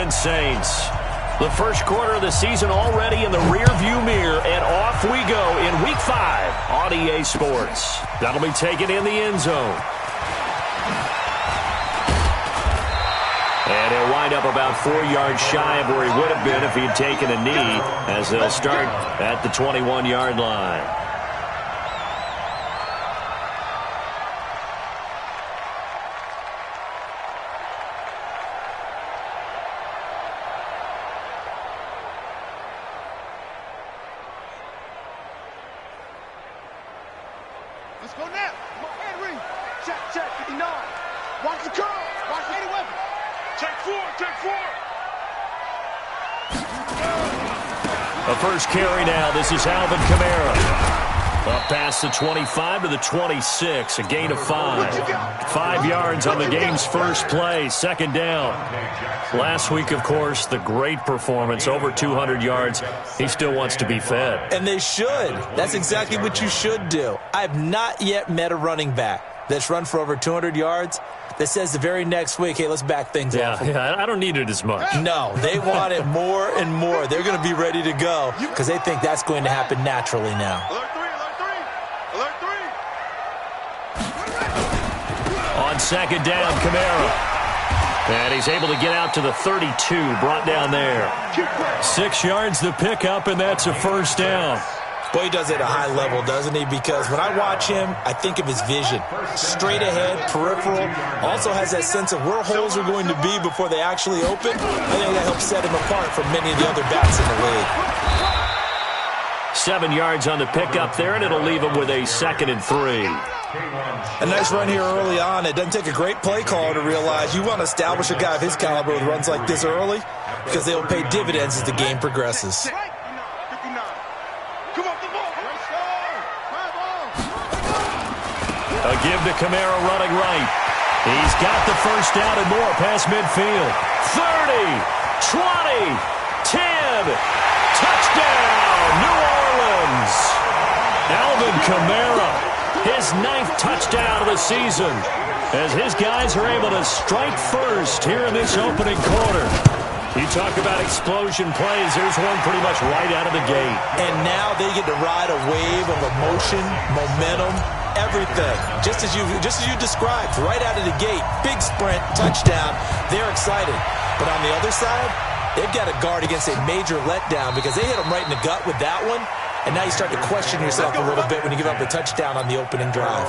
Orleans Saints. The first quarter of the season already in the rearview mirror, and off we go in Week 5 on EA Sports. That'll be taken in the end zone. And he'll wind up about 4 yards shy of where he would have been if he had taken a knee, as they'll start at the 21-yard line. Let's go now. Come on, Henry. Check, 59. Watch the curl. Watch the weapon. Check 4. The first carry now. This is Alvin Kamara. Up past the 25 to the 26. A gain of 5. 5 yards on the game's first play. Second down. Last week, of course, the great performance. Over 200 yards. He still wants to be fed. And they should. That's exactly what you should do. I have not yet met a running back that's run for over 200 yards that says the very next week, hey, let's back things off. Yeah, I don't need it as much. No, they want it more and more. They're going to be ready to go because they think that's going to happen naturally now. Alert 3. On second down, Kamara. And he's able to get out to the 32, brought down there. 6 yards the pickup, and that's a first down. Boy, he does it at a high level, doesn't he? Because when I watch him, I think of his vision. Straight ahead, peripheral. Also has that sense of where holes are going to be before they actually open. I think that helps set him apart from many of the other backs in the league. 7 yards on the pickup there, and it'll leave him with a 2nd and 3. A nice run here early on. It doesn't take a great play caller to realize you want to establish a guy of his caliber with runs like this early because they'll pay dividends as the game progresses. A give to Kamara running right. He's got the first down and more past midfield. 30, 20, 10. Touchdown, New Orleans. Alvin Kamara, his 9th touchdown of the season, as his guys are able to strike first here in this opening quarter. You talk about explosion plays. There's one pretty much right out of the gate. And now they get to ride a wave of emotion, momentum, everything. Just as you described, right out of the gate, big sprint, touchdown. They're excited. But on the other side, they've got to guard against a major letdown because they hit them right in the gut with that one. And now you start to question yourself a little bit when you give up a touchdown on the opening drive.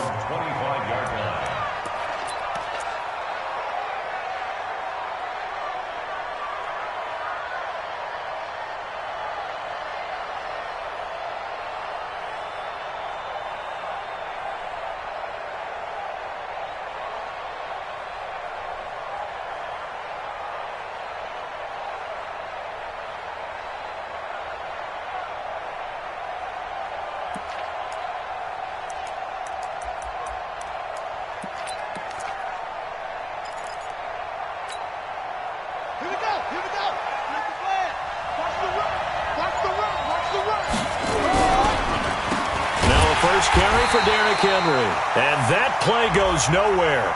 First carry for Derrick Henry. And that play goes nowhere.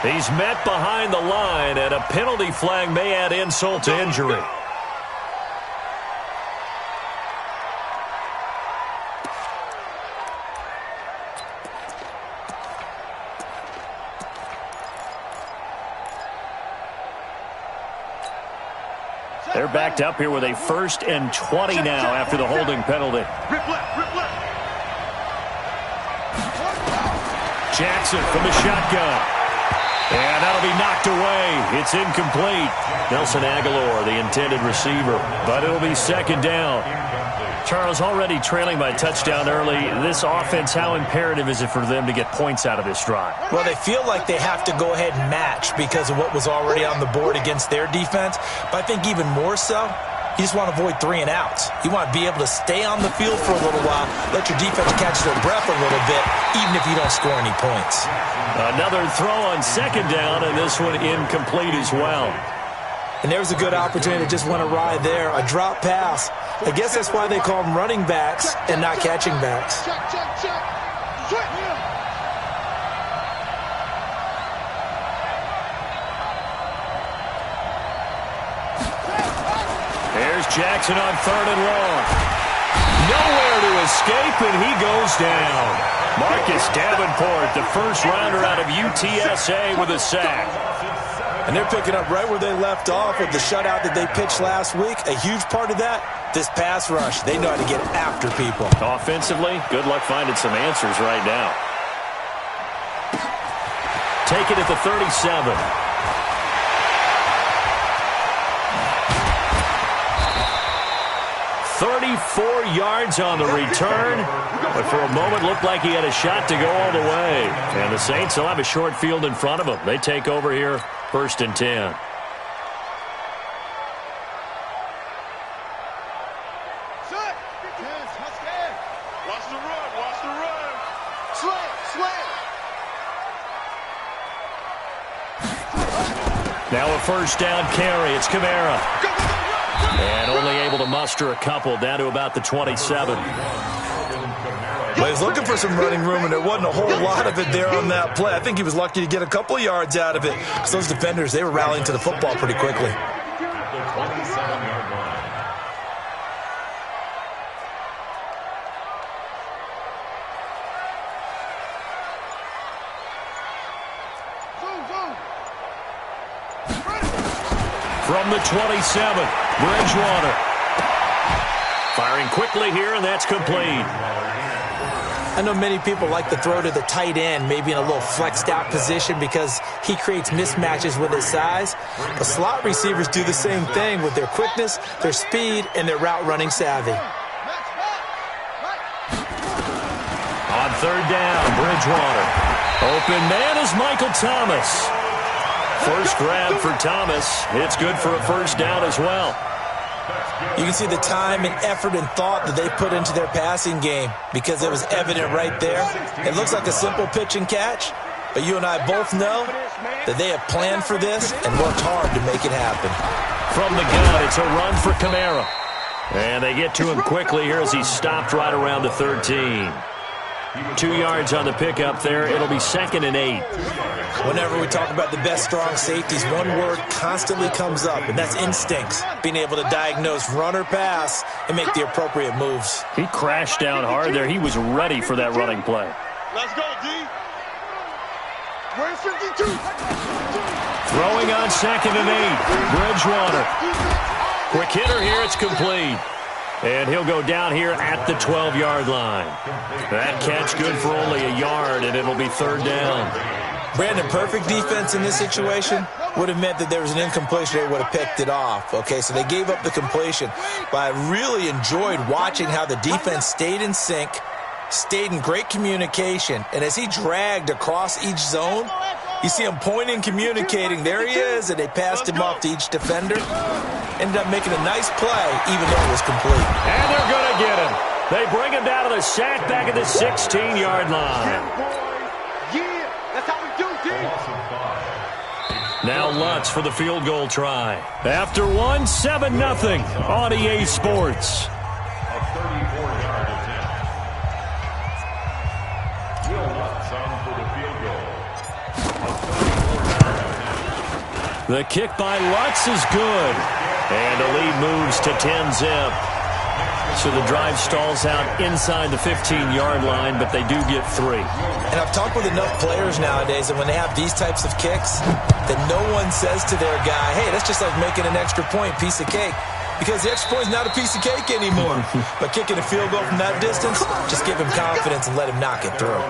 He's met behind the line, and a penalty flag may add insult to injury. They're backed up here with a 1st and 20 now after the holding penalty. Jackson from the shotgun. And that'll be knocked away. It's incomplete. Nelson Aguilar, the intended receiver. But it'll be 2nd down. Charles, already trailing by touchdown early. This offense, how imperative is it for them to get points out of this drive? Well, they feel like they have to go ahead and match because of what was already on the board against their defense. But I think even more so, you just want to avoid 3 and outs. You want to be able to stay on the field for a little while, let your defense catch their breath a little bit, even if you don't score any points. Another throw on 2nd down, and this one incomplete as well. And there's a good opportunity to just went awry there. A drop pass. I guess that's why they call them running backs and not catching backs. Here's Jackson on 3rd and long. Nowhere to escape, and he goes down. Marcus Davenport, the first rounder out of UTSA with a sack. And they're picking up right where they left off with the shutout that they pitched last week. A huge part of that, this pass rush. They know how to get after people. Offensively, good luck finding some answers right now. Take it at the 37. 34 yards on the return, but for a moment looked like he had a shot to go all the way. And the Saints will have a short field in front of them. They take over here, 1st and 10. Watch the run, watch the run. Slam. Now a 1st down carry. It's Kamara. And only able to muster a couple down to about the 27. Well, he's looking for some running room, and there wasn't a whole lot of it there on that play. I think he was lucky to get a couple of yards out of it. Because those defenders, they were rallying to the football pretty quickly. From the 27, Bridgewater. Firing quickly here, and that's complete. I know many people like to throw to the tight end, maybe in a little flexed out position because he creates mismatches with his size. But slot receivers do the same thing with their quickness, their speed, and their route running savvy. On 3rd down, Bridgewater. Open man is Michael Thomas. First grab for Thomas. It's good for a 1st down as well. You can see the time and effort and thought that they put into their passing game because it was evident right there. It looks like a simple pitch and catch, but you and I both know that they have planned for this and worked hard to make it happen. From the gun, it's a run for Kamara. And they get to him quickly here as he stopped right around the 13. 2 yards on the pickup there. It'll be 2nd and 8. Whenever we talk about the best strong safeties, one word constantly comes up, and that's instincts. Being able to diagnose run or pass and make the appropriate moves. He crashed down hard there. He was ready for that running play. Let's go, D. Where's 52? Throwing on 2nd and 8. Bridgewater. Quick hitter here. It's complete. And he'll go down here at the 12-yard line. That catch good for only a yard, and it'll be 3rd down. Brandon, perfect defense in this situation would have meant that there was an incompletion. They would have picked it off. Okay, so they gave up the completion. But I really enjoyed watching how the defense stayed in sync, stayed in great communication. And as he dragged across each zone, you see him pointing, communicating. There he is, and they passed him off to each defender. Ended up making a nice play, even though it was complete. And they're going to get him. They bring him down to the sack back at the 16-yard line. Now Lutz for the field goal try. After one, 7-0 on EA Sports. The kick by Lutz is good. And the lead moves to 10-zip. So the drive stalls out inside the 15-yard line, but they do get 3. And I've talked with enough players nowadays that when they have these types of kicks, that no one says to their guy, hey, that's just like making an extra point, piece of cake. Because the extra point is not a piece of cake anymore. But kicking a field goal from that distance, just give him confidence and let him knock it through.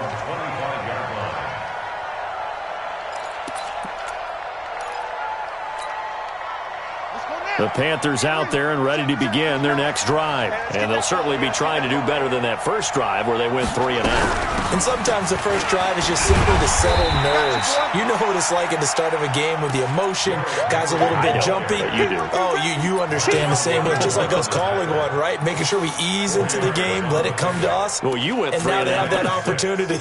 The Panthers out there and ready to begin their next drive. And they'll certainly be trying to do better than that first drive where they went 3 and out. And sometimes the first drive is just simply to settle nerves. You know what it's like at the start of a game with the emotion. Guys a little bit jumpy. You do. Oh, you understand the same way. It's just like us calling one, right? Making sure we ease into the game, let it come to us. Well, you went 3 and out. And now they have that opportunity.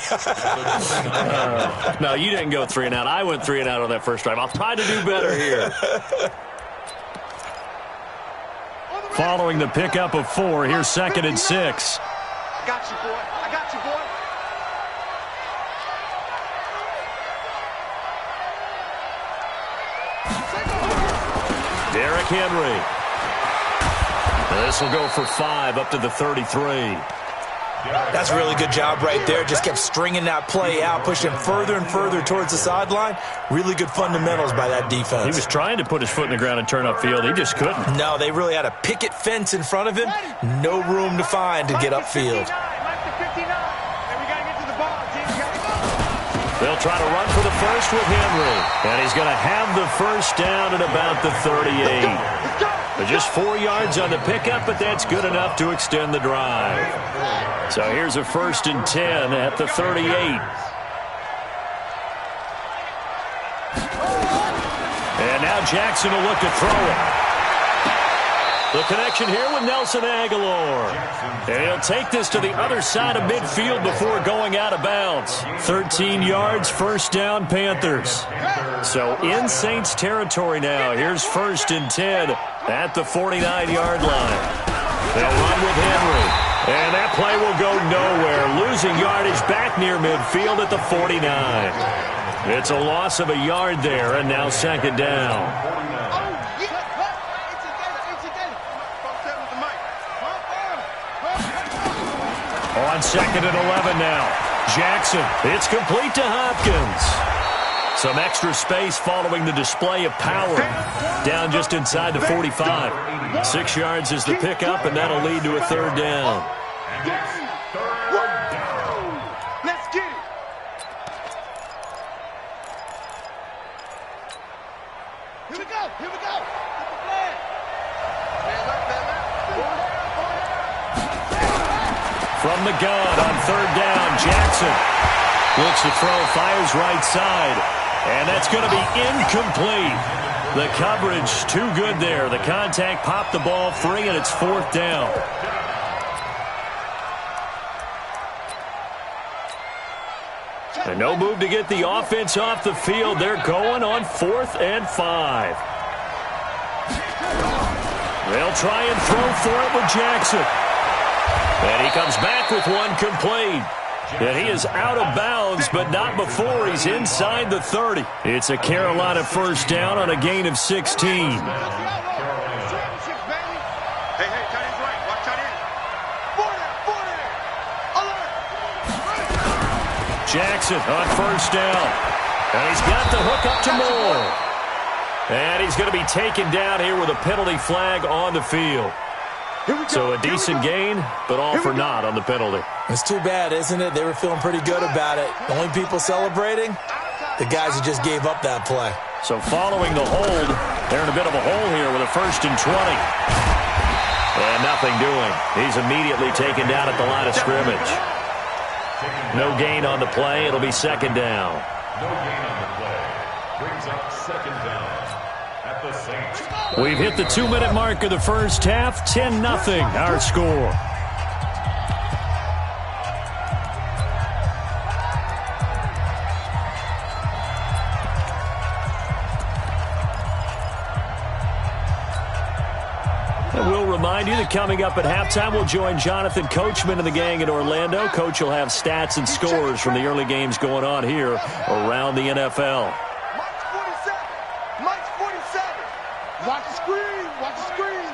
No, you didn't go 3 and out. I went 3 and out on that first drive. I'll try to do better here. Following the pickup of 4, here's 2nd and 6. I got you, boy. I got you, boy. Derrick Henry. This will go for 5 up to the 33. That's a really good job right there. Just kept stringing that play out, pushing further and further towards the sideline. Really good fundamentals by that defense. He was trying to put his foot in the ground and turn upfield. He just couldn't. No, they really had a picket fence in front of him. No room to find to get upfield. They'll try to run for the first with Henry. And he's going to have the first down at about the 38. But just 4 yards on the pickup, but that's good enough to extend the drive. So here's a 1st and 10 at the 38. And now Jackson will look to throw it. The connection here with Nelson Aguilar. And he'll take this to the other side of midfield before going out of bounds. 13 yards, first down, Panthers. So in Saints territory now. Here's 1st and 10 at the 49-yard line. They'll run with Henry. And that play will go nowhere. Losing yardage back near midfield at the 49. It's a loss of a yard there, and now 2nd down. On 2nd and 11 now. Jackson, it's complete to Hopkins. Some extra space following the display of power. Down just inside the 45. 6 yards is the pickup, and that'll lead to a 3rd down. Let's get it. Here we go. Here we go. From the gun on 3rd down, Jackson looks to throw, fires right side, and that's going to be incomplete. The coverage too good there. The contact popped the ball free, and it's 4th down. And no move to get the offense off the field. They're going on 4th and 5. They'll try and throw for it with Jackson. And he comes back with one complete. And he is out of bounds, but not before he's inside the 30. It's a Carolina first down on a gain of 16. Hey, tight end's right. Watch tight end. 40. Alert. Jackson on first down. And he's got the hook up to Moore. And he's going to be taken down here with a penalty flag on the field. So a decent gain, but all for naught on the penalty. It's too bad, isn't it? They were feeling pretty good about it. The only people celebrating, the guys who just gave up that play. So following the hold, they're in a bit of a hole here with a 1st and 20. And nothing doing. He's immediately taken down at the line of scrimmage. No gain on the play. It'll be 2nd down. No gain on the play. Brings up 2nd down at the Saints. We've hit the 2-minute mark of the first half. 10-0 our score. And we'll remind you that coming up at halftime, we'll join Jonathan Coachman and the gang in Orlando. Coach will have stats and scores from the early games going on here around the NFL. Watch the screen. Watch the screen.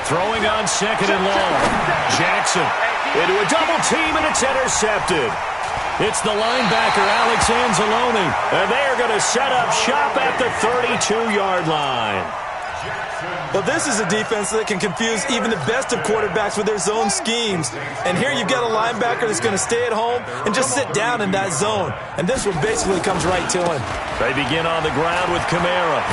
Throwing on 2nd and long. Jackson into a double team, and it's intercepted. It's the linebacker, Alex Anzalone, and they are going to set up shop at the 32-yard line. Well, this is a defense that can confuse even the best of quarterbacks with their zone schemes. And here you've got a linebacker that's going to stay at home and just sit down in that zone. And this one basically comes right to him. They begin on the ground with Kamara.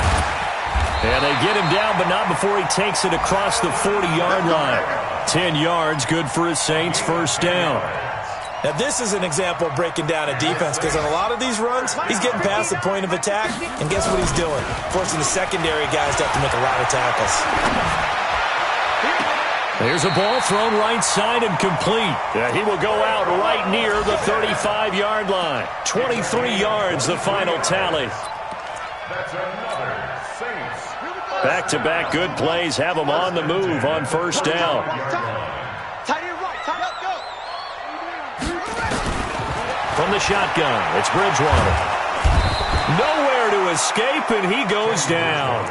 And they get him down, but not before he takes it across the 40-yard line. 10 yards, good for his Saints, first down. Now, this is an example of breaking down a defense, because on a lot of these runs, he's getting past the point of attack, and guess what he's doing? Forcing the secondary guys to have to make a lot of tackles. There's a ball thrown right side and complete. Yeah, he will go out right near the 35-yard line. 23 yards, the final tally. That's another Saints. Back-to-back good plays have them on the move on first down. Tight end right. Tight end go. From the shotgun, it's Bridgewater. Nowhere to escape, and he goes down.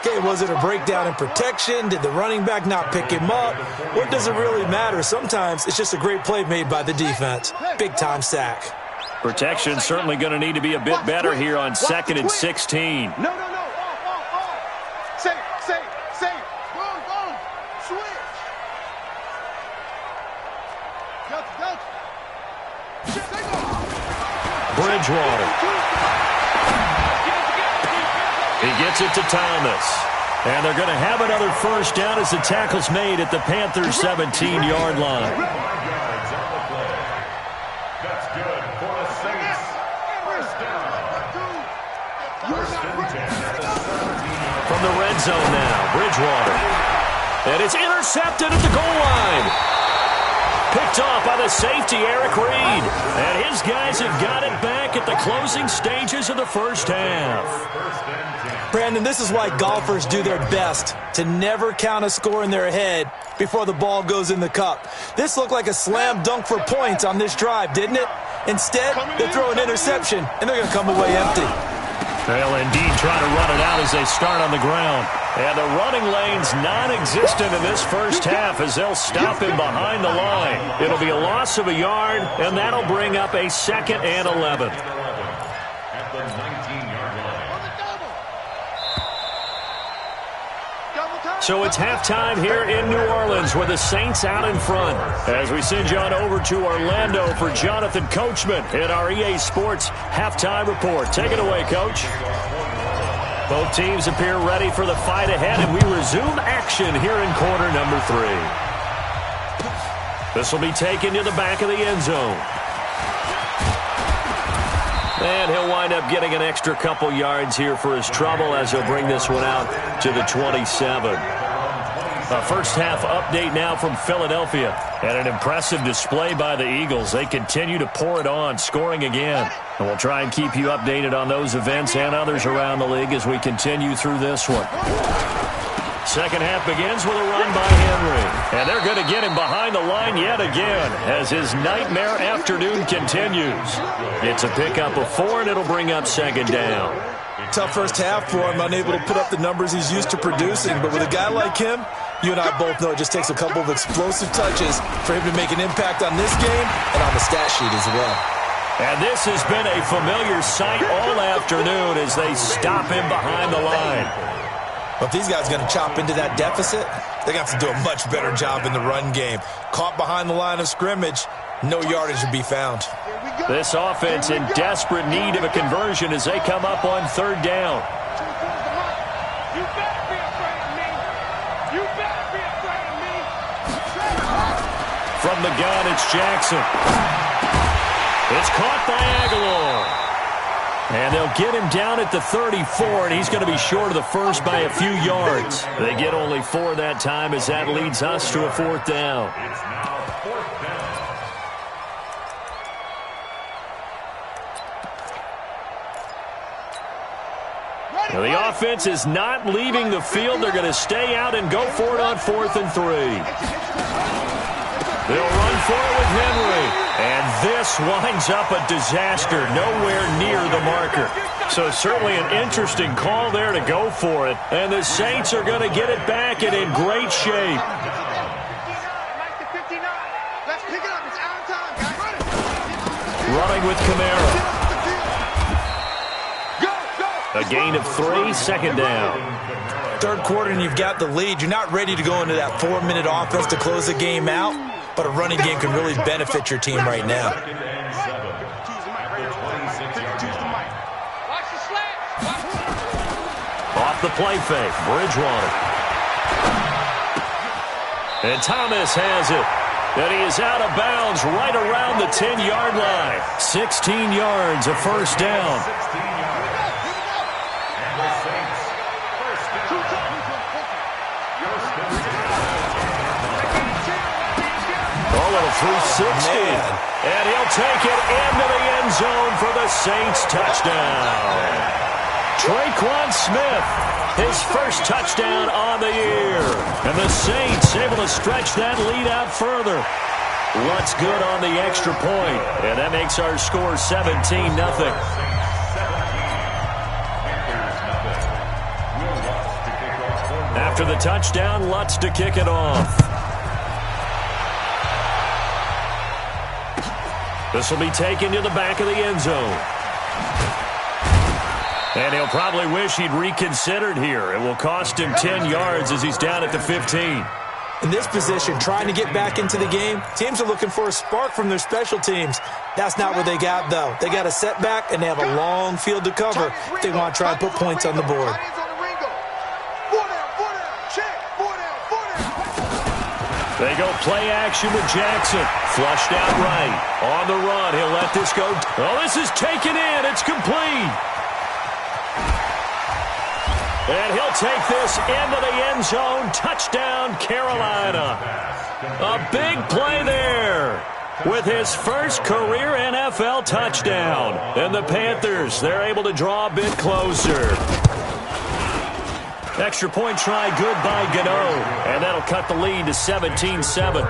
Okay, play? Was it a breakdown in protection? Did the running back not pick him up? What does it really matter? Sometimes it's just a great play made by the defense. Big-time sack. Protection certainly going to need to be a bit better here on 2nd and 16. No. Safe. Boom. Switch. Go. Bridgewater. He gets it to Thomas. And they're going to have another first down as the tackle's made at the Panthers' 17-yard line. That's good for the Saints. First down. From the red zone now, Bridgewater. And it's intercepted at the goal line. Picked off by the safety, Eric Reed. And his guys have got it back at the closing stages of the first half. Brandon, this is why golfers do their best to never count a score in their head before the ball goes in the cup. This looked like a slam dunk for points on this drive, didn't it? Instead, they throw an interception, and they're going to come away empty. They'll indeed try to run it out as they start on the ground. And the running lane's non-existent in this first half as they'll stop him behind the line. It'll be a loss of a yard, and that'll bring up a 2nd and 11. At the 19-yard line. So it's halftime here in New Orleans with the Saints out in front. As we send you on over to Orlando for Jonathan Coachman in our EA Sports halftime report. Take it away, Coach. Both teams appear ready for the fight ahead, and we resume action here in quarter number 3. This will be taken to the back of the end zone. And he'll wind up getting an extra couple yards here for his trouble as he'll bring this one out to the 27. A first half update now from Philadelphia. And an impressive display by the Eagles. They continue to pour it on, scoring again. And we'll try and keep you updated on those events and others around the league as we continue through this one. Second half begins with a run by Henry. And they're going to get him behind the line yet again as his nightmare afternoon continues. It's a pickup of 4, and it'll bring up 2nd down. Tough first half for him, unable to put up the numbers he's used to producing. But with a guy like him, you and I both know it just takes a couple of explosive touches for him to make an impact on this game and on the stat sheet as well. And this has been a familiar sight all afternoon as they stop him behind the line. But if these guys are going to chop into that deficit, they're going to have to do a much better job in the run game. Caught behind the line of scrimmage, no yardage to be found. This offense in desperate need of a conversion as they come up on 3rd down. You better be afraid of me. You better be afraid of me. From the gun, it's Jackson. It's caught by Aguilar. And they'll get him down at the 34, and he's going to be short of the first by a few yards. They get only 4 that time as that leads us to a 4th down. It's now 4th down. Now the offense is not leaving the field. They're going to stay out and go for it on 4th and 3. They'll run for it with Henry. And this winds up a disaster, nowhere near the marker. So certainly an interesting call there to go for it. And the Saints are going to get it back and in great shape. Running with Kamara. A gain of 3, 2nd down. Third quarter and you've got the lead. You're not ready to go into that 4-minute offense to close the game out, but a running game can really benefit your team right now. Off the play fake, Bridgewater. And Thomas has it. And he is out of bounds right around the 10-yard line. 16 yards, a first down. A little 360. And he'll take it into the end zone for the Saints touchdown. Traquan Smith, his first touchdown on the year. And the Saints able to stretch that lead out further. What's good on the extra point? And that makes our score 17-0. After the touchdown, Lutz to kick it off. This will be taken to the back of the end zone. And he'll probably wish he'd reconsidered here. It will cost him 10 yards as he's down at the 15. In this position, trying to get back into the game, teams are looking for a spark from their special teams. That's not what they got, though. They got a setback, and they have a long field to cover if they want to try and put points on the board. They go play action with Jackson. Flushed out right. On the run, he'll let this go. Oh, this is taken in. It's complete. And he'll take this into the end zone. Touchdown, Carolina. A big play there with his first career NFL touchdown. And the Panthers, they're able to draw a bit closer. Extra point try good by Gano. And that'll cut the lead to 17-7.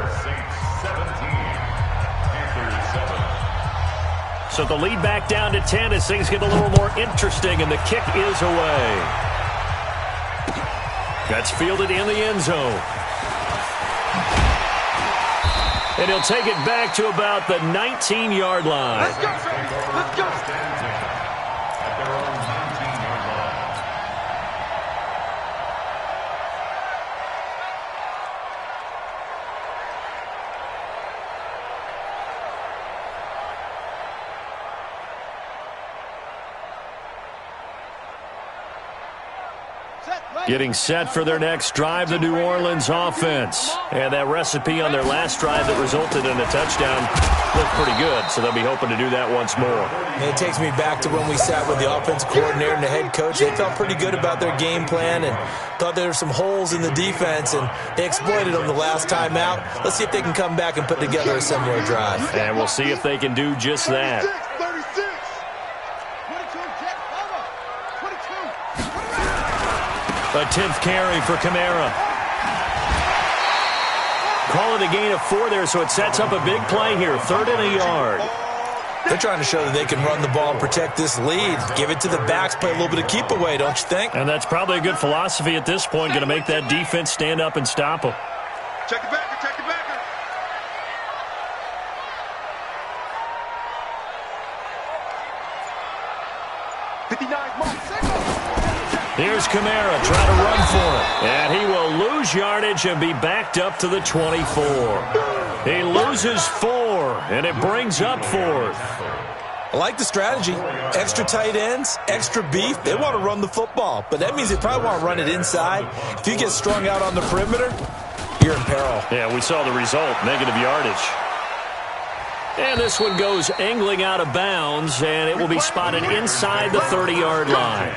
So the lead back down to 10 as things get a little more interesting, and the kick is away. That's fielded in the end zone. And he'll take it back to about the 19-yard line. Let's go, let's go. Getting set for their next drive, the New Orleans offense. And that recipe on their last drive that resulted in a touchdown looked pretty good, so they'll be hoping to do that once more. It takes me back to when we sat with the offensive coordinator and the head coach. They felt pretty good about their game plan and thought there were some holes in the defense, and they exploited them the last time out. Let's see if they can come back and put together a similar drive. And we'll see if they can do just that. 10th carry for Kamara. Call it a gain of 4 there, so it sets up a big play here. 3rd and a yard. They're trying to show that they can run the ball and protect this lead. Give it to the backs, play a little bit of keep away, don't you think? And that's probably a good philosophy at this point. Going to make that defense stand up and stop them. Check the backer, check the backer. Here's Kamara trying to run for it. And he will lose yardage and be backed up to the 24. He loses 4, and it brings up 4th. I like the strategy. Extra tight ends, extra beef. They want to run the football, but that means they probably want to run it inside. If you get strung out on the perimeter, you're in peril. Yeah, we saw the result, negative yardage. And this one goes angling out of bounds, and it will be spotted inside the 30-yard line.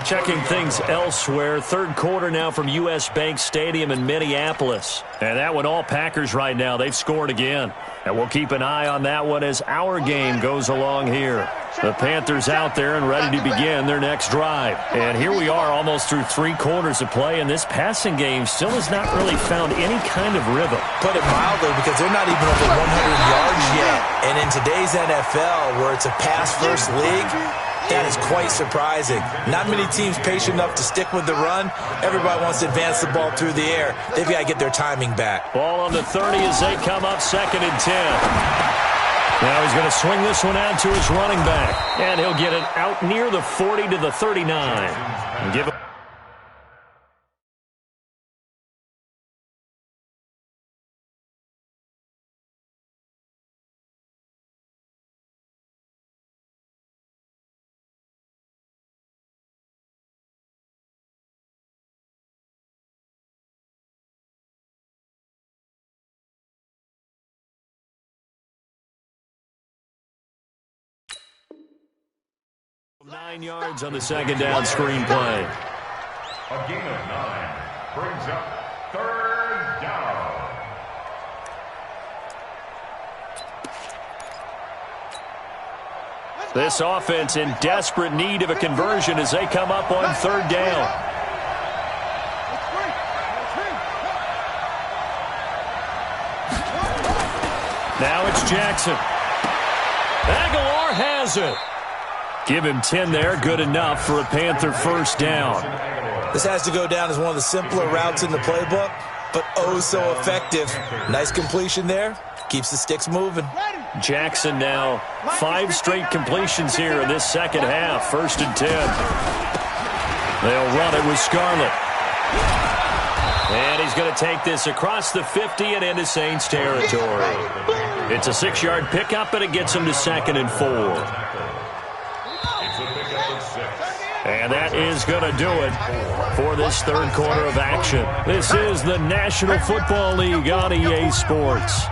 Checking things elsewhere. 3rd quarter now from U.S. Bank Stadium in Minneapolis. And that one all Packers right now. They've scored again. And we'll keep an eye on that one as our game goes along here. The Panthers out there and ready to begin their next drive. And here we are almost through 3 quarters of play, and this passing game still has not really found any kind of rhythm. Put it mildly, because they're not even over 100 yards yet. And in today's NFL, where it's a pass-first league, that is quite surprising. Not many teams patient enough to stick with the run. Everybody wants to advance the ball through the air. They've got to get their timing back. Ball on the 30 as they come up 2nd and 10. Now he's going to swing this one out to his running back. And he'll get it out near the 40 to the 39. And give it. From 9 yards on the 2nd down screen play. A gain of 9 brings up 3rd down. This offense in desperate need of a conversion as they come up on 3rd down. Now it's Jackson. Aguilar has it. Give him 10 there. Good enough for a Panther 1st down. This has to go down as one of the simpler routes in the playbook, but oh so effective. Nice completion there. Keeps the sticks moving. Jackson now 5 straight completions here in this second half. 1st and 10. They'll run it with Scarlett. And he's going to take this across the 50 and into Saints territory. It's a 6-yard pickup, and it gets him to 2nd and 4. And that is going to do it for this third quarter of action. This is the National Football League on EA Sports.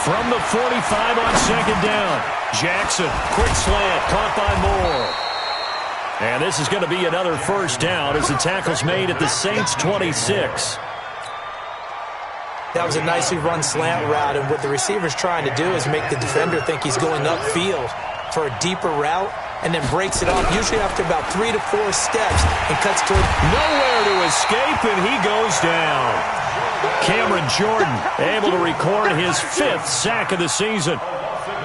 From the 45 on 2nd down. Jackson, quick slant, caught by Moore. And this is going to be another 1st down as the tackle's made at the Saints' 26. That was a nicely run slant route, and what the receiver's trying to do is make the defender think he's going upfield for a deeper route, and then breaks it off, usually after about 3 to 4 steps, and cuts toward nowhere to escape, and he goes down. Cameron Jordan able to record his 5th sack of the season.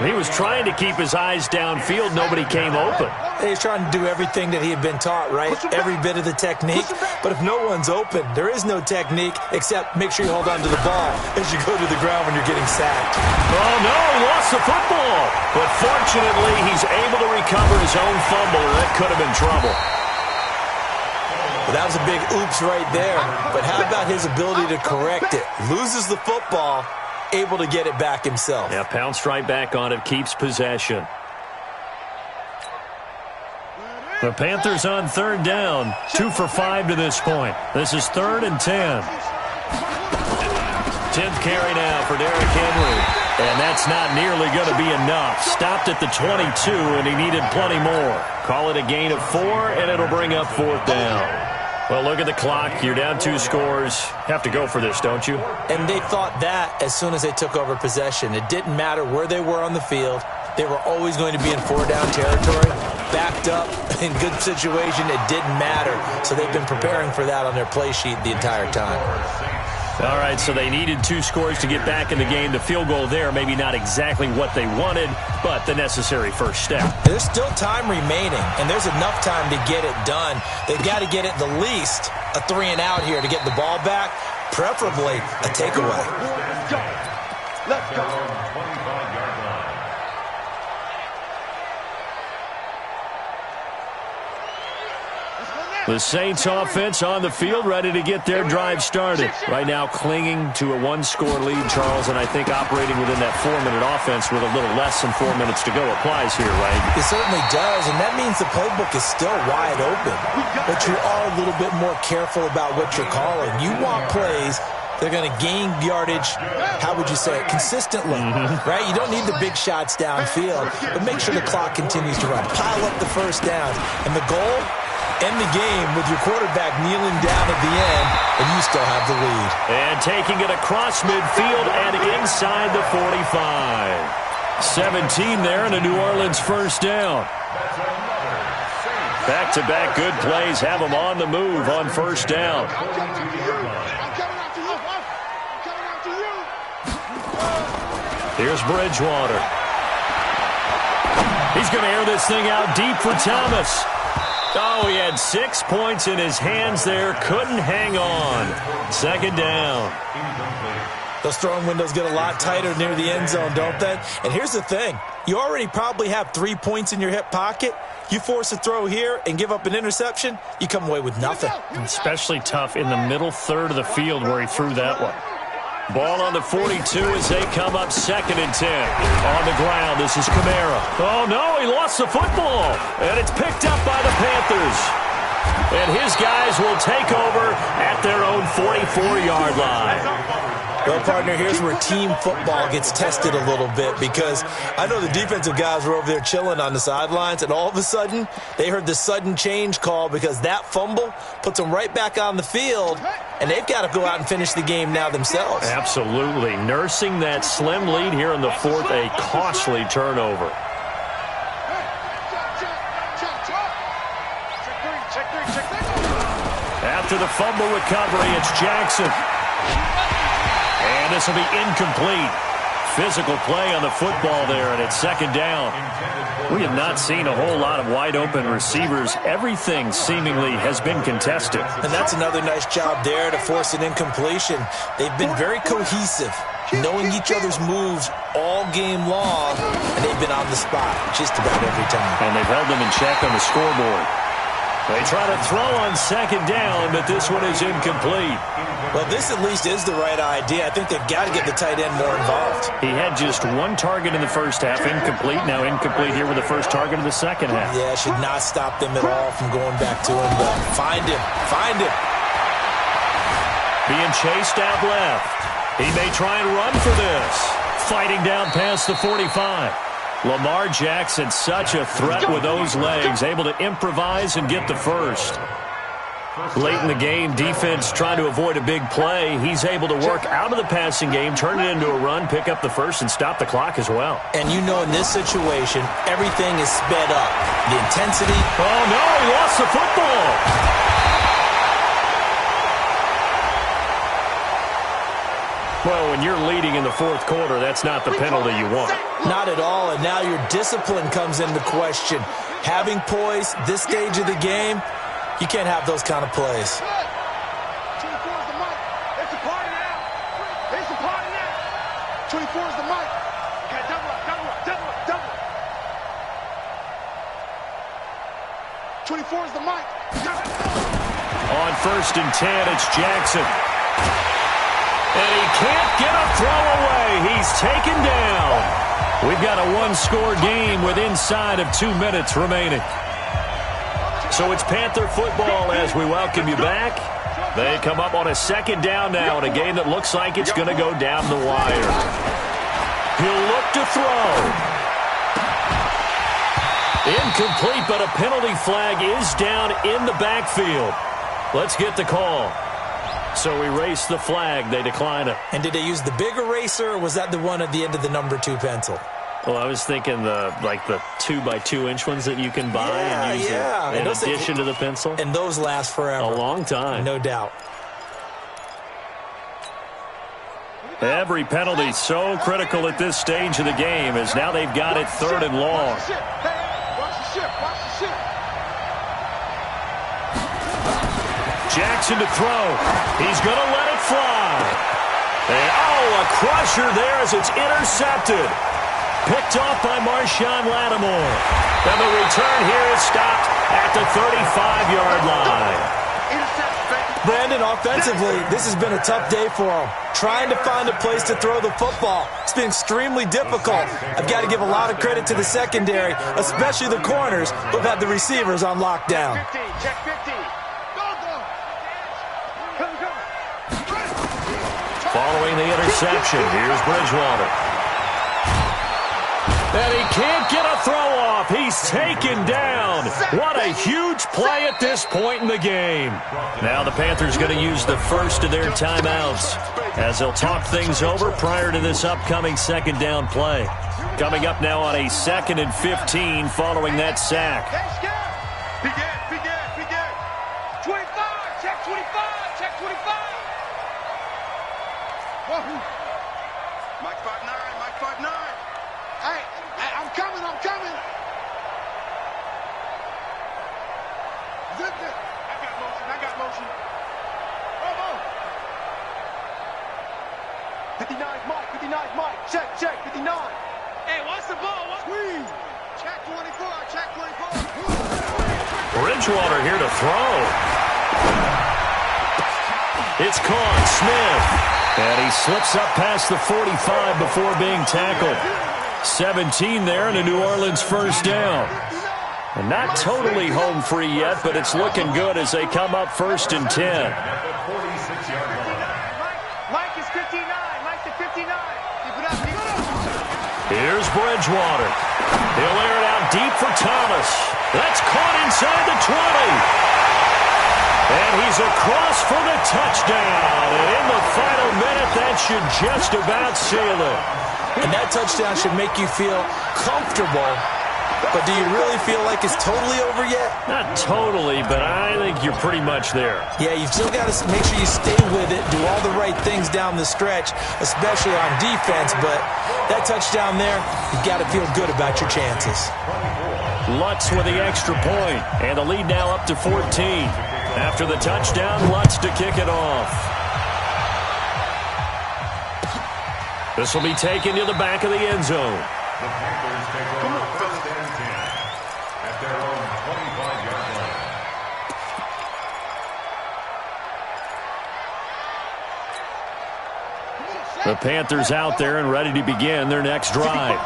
He was trying to keep his eyes downfield. Nobody came open. He's trying to do everything that he had been taught, right? Every bit of the technique. But if no one's open, there is no technique except make sure you hold on to the ball as you go to the ground when you're getting sacked. Oh, no, he lost the football. But fortunately, he's able to recover his own fumble, or that could have been trouble. Well, that was a big oops right there. But how about his ability to correct it? Loses the football, able to get it back himself. Yeah, pounced right back on it, keeps possession. The Panthers on 3rd down, 2 for 5 to this point. This is 3rd and 10. 10th carry now for Derrick Henry. And that's not nearly going to be enough. Stopped at the 22, and he needed plenty more. Call it a gain of 4, and it'll bring up 4th down. Well, look at the clock. You're down 2 scores. Have to go for this, don't you? And they thought that as soon as they took over possession. It didn't matter where they were on the field. They were always going to be in 4-down territory. Backed up, in good situation, it didn't matter. So they've been preparing for that on their play sheet the entire time. All right, so they needed 2 scores to get back in the game. The field goal there, maybe not exactly what they wanted, but the necessary first step. There's still time remaining, and there's enough time to get it done. They've got to get at the least a 3-and-out here to get the ball back, preferably a takeaway. Let's go. The Saints offense on the field, ready to get their drive started. Right now clinging to a 1-score lead, Charles, and I think operating within that 4-minute offense with a little less than 4 minutes to go applies here, right? It certainly does, and that means the playbook is still wide open. But you are a little bit more careful about what you're calling. You want plays they're going to gain yardage, how would you say it, consistently, right? You don't need the big shots downfield, but make sure the clock continues to run. Pile up the 1st down. And the goal, end the game with your quarterback kneeling down at the end, and you still have the lead. And taking it across midfield and inside the 45. 17 there, and a New Orleans 1st down. Back-to-back good plays have them on the move on 1st down. Here's Bridgewater. He's going to air this thing out deep for Thomas. Oh, he had 6 points in his hands there. Couldn't hang on. 2nd down. Those throwing windows get a lot tighter near the end zone, don't they? And here's the thing. You already probably have 3 points in your hip pocket. You force a throw here and give up an interception, you come away with nothing. Especially tough in the middle third of the field where he threw that one. Ball on the 42 as they come up 2nd and 10. On the ground, this is Kamara. Oh, no, he lost the football. And it's picked up by the Panthers. And his guys will take over at their own 44-yard line. Well, partner, here's where team football gets tested a little bit, because I know the defensive guys were over there chilling on the sidelines, and all of a sudden, they heard the sudden change call because that fumble puts them right back on the field, and they've got to go out and finish the game now themselves. Absolutely. Nursing that slim lead here in the 4th, a costly turnover. Check three. After the fumble recovery, it's Jackson. this will be incomplete. Physical play on the football there, and it's second down. We have not seen a whole lot of wide-open receivers. Everything seemingly has been contested. And that's another nice job there to force an incompletion. They've been very cohesive, knowing each other's moves all game long, and they've been on the spot just about every time. And they've held them in check on the scoreboard. They try to throw on second down, but this one is incomplete. Well, this at least is the right idea. I think they've got to get the tight end more involved. He had just one target in the first half, incomplete. Now incomplete here with the first target of the second half. Yeah, should not stop them at all from going back to him. But find him. Find him. Being chased out left. He may try and run for this. Fighting down past the 45. Lamar Jackson, such a threat with those legs, able to improvise and get the first. Late in the game, defense trying to avoid a big play. He's able to work out of the passing game, turn it into a run, pick up the first, and stop the clock as well. And you know in this situation, everything is sped up. The intensity. Oh, no, he lost the football. Well, when you're leading in the fourth quarter, that's not the penalty you want. Not at all, and now your discipline comes into question. Having poise this stage of the game, you can't have those kind of plays. 24 is the mic. It's a party now. It's a party now. 24 is the mic. Okay, double up, double up, double up, double up. 24 is the mic. On 1st and 10, it's Jackson. And he can't get a throw away. He's taken down. We've got a one-score game with inside of 2 minutes remaining. So it's Panther football as we welcome you back. They come up on a second down now in a game that looks like it's going to go down the wire. He'll look to throw. Incomplete, but a penalty flag is down in the backfield. Let's get the call. So erase the flag. They decline it. And did they use the big eraser, or was that the one at the end of the number 2 pencil? Well, I was thinking the 2x2-inch ones that you can buy and use in addition to the pencil. And those last forever. A long time. No doubt. Every penalty so critical at this stage of the game as now they've got it 3rd and long. Watch the ship. Watch the ship. Jackson to throw. He's going to let it fly. And, a crusher there as it's intercepted. Picked off by Marshawn Lattimore. And the return here is stopped at the 35-yard line. Brandon, offensively, this has been a tough day for him. Trying to find a place to throw the football. It's been extremely difficult. I've got to give a lot of credit to the secondary, especially the corners who've had the receivers on lockdown. Check 50. Following the interception, here's Bridgewater. And he can't get a throw off. He's taken down. What a huge play at this point in the game. Now the Panthers going to use the first of their timeouts as they'll talk things over prior to this upcoming second down play. Coming up now on a 2nd and 15 following that sack. Begin. 25. Check 25. Check 25. Whoa. Mike 5'9", Mike 5'9". Hey, I'm coming. Zip it. I got motion. Bravo. 59's Mike. Check, 59. Hey, what's the ball? Squeeze. Check 24. Bridgewater here to throw. It's caught. Smith. And he slips up past the 45 before being tackled. 17 there and a New Orleans first down. And not totally home free yet, but it's looking good as they come up 1st and 10. Mike is 59. Mike to 59. Keep it up. Here's Bridgewater. He'll air it out deep for Thomas. That's caught inside the 20. And he's across for the touchdown. And in the final minute, that should just about seal it. And that touchdown should make you feel comfortable But do you really feel like it's totally over yet? Not totally, but I think you're pretty much there. Yeah, you've still got to make sure you stay with it, do all the right things down the stretch, especially on defense. But that touchdown there, you've got to feel good about your chances. Lutz with the extra point, and the lead now up to 14. After the touchdown, Lutz to kick it off. This will be taken to the back of the end zone. The Panthers take over first and 10 at their own 25-yard line. The Panthers out there and ready to begin their next drive.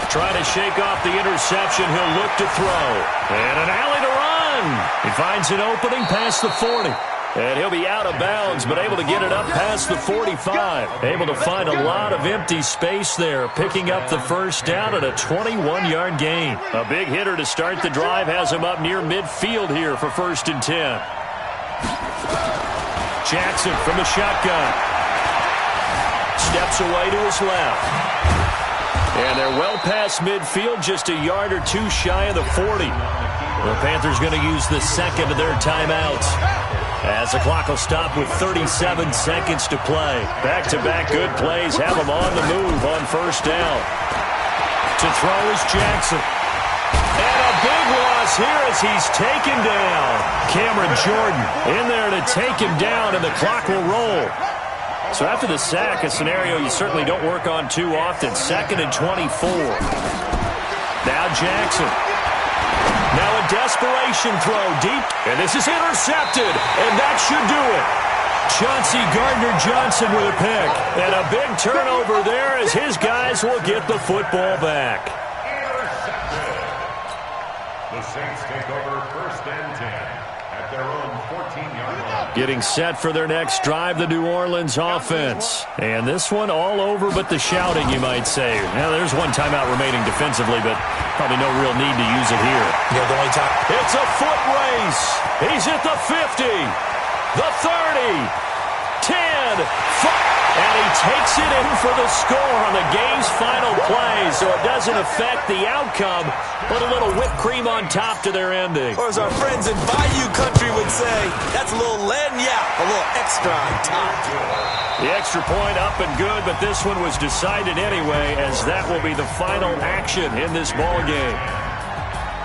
Trying to shake off the interception. He'll look to throw. And an alley to run. He finds an opening past the 40. And he'll be out of bounds, but able to get it up past the 45. Able to find a lot of empty space there, picking up the first down at a 21-yard gain. A big hitter to start the drive has him up near midfield here for first and 10. Jackson from the shotgun. Steps away to his left. And they're well past midfield, just a yard or two shy of the 40. The Panthers going to use the second of their timeouts, as the clock will stop with 37 seconds to play. Back-to-back good plays have them on the move on first down. To throw is Jackson. And a big loss here as he's taken down. Cameron Jordan in there to take him down, and the clock will roll. So after the sack, a scenario you certainly don't work on too often. Second and 24. Now Jackson. Now a desperation throw deep, and this is intercepted, and that should do it. Chauncey Gardner-Johnson with a pick, and a big turnover there as his guys will get the football back. Intercepted. The Saints take over first and 10 at their own 14-yard line. Getting set for their next drive, the New Orleans offense. And this one all over but the shouting, you might say. Now, there's one timeout remaining defensively, but probably no real need to use it here. Yeah, the only time. It's a foot race. He's at the 50, the 30, 10, 5. And he takes it in for the score on the game's final play, so it doesn't affect the outcome, but a little whipped cream on top to their ending. Or as our friends in Bayou Country would say, that's a little lagniappe, a little extra on top. The extra point up and good, but this one was decided anyway, as that will be the final action in this ball game.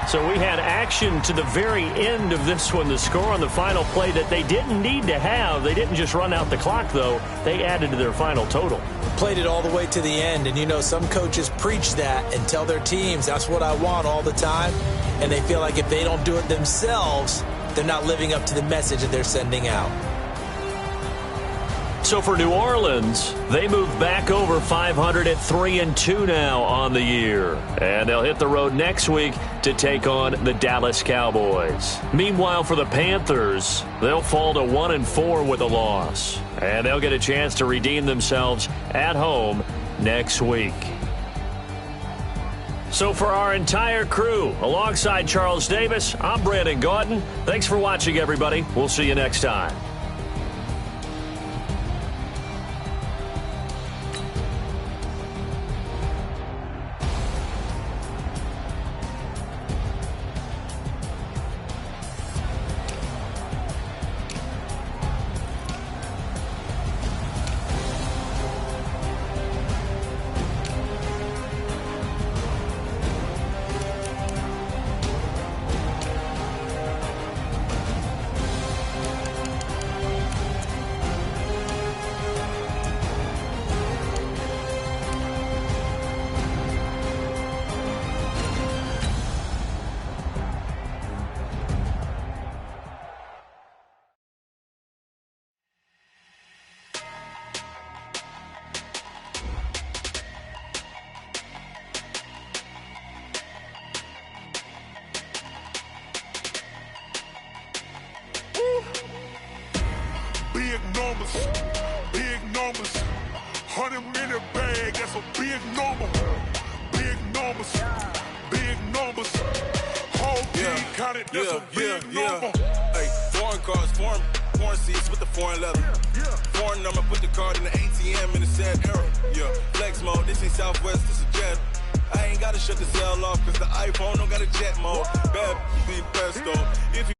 So we had action to the very end of this one, the score on the final play that they didn't need to have. They didn't just run out the clock, though. They added to their final total. Played it all the way to the end, and you know some coaches preach that and tell their teams, that's what I want all the time, and they feel like if they don't do it themselves, they're not living up to the message that they're sending out. So for New Orleans, they move back over 500 at 3-2 now on the year. And they'll hit the road next week to take on the Dallas Cowboys. Meanwhile, for the Panthers, they'll fall to 1-4 with a loss. And they'll get a chance to redeem themselves at home next week. So for our entire crew, alongside Charles Davis, I'm Brandon Gaudin. Thanks for watching, everybody. We'll see you next time. Big numbers, 100-minute bag, that's a big number. Big numbers, whole team counted, that's a big number. Hey, foreign cars, foreign foreign seats with the foreign leather. Foreign number, put the card in the ATM in the sad era. Yeah, flex mode, this ain't Southwest, this is jet. I ain't gotta shut the cell off, cause the iPhone don't got a jet mode. Bad be pesto. If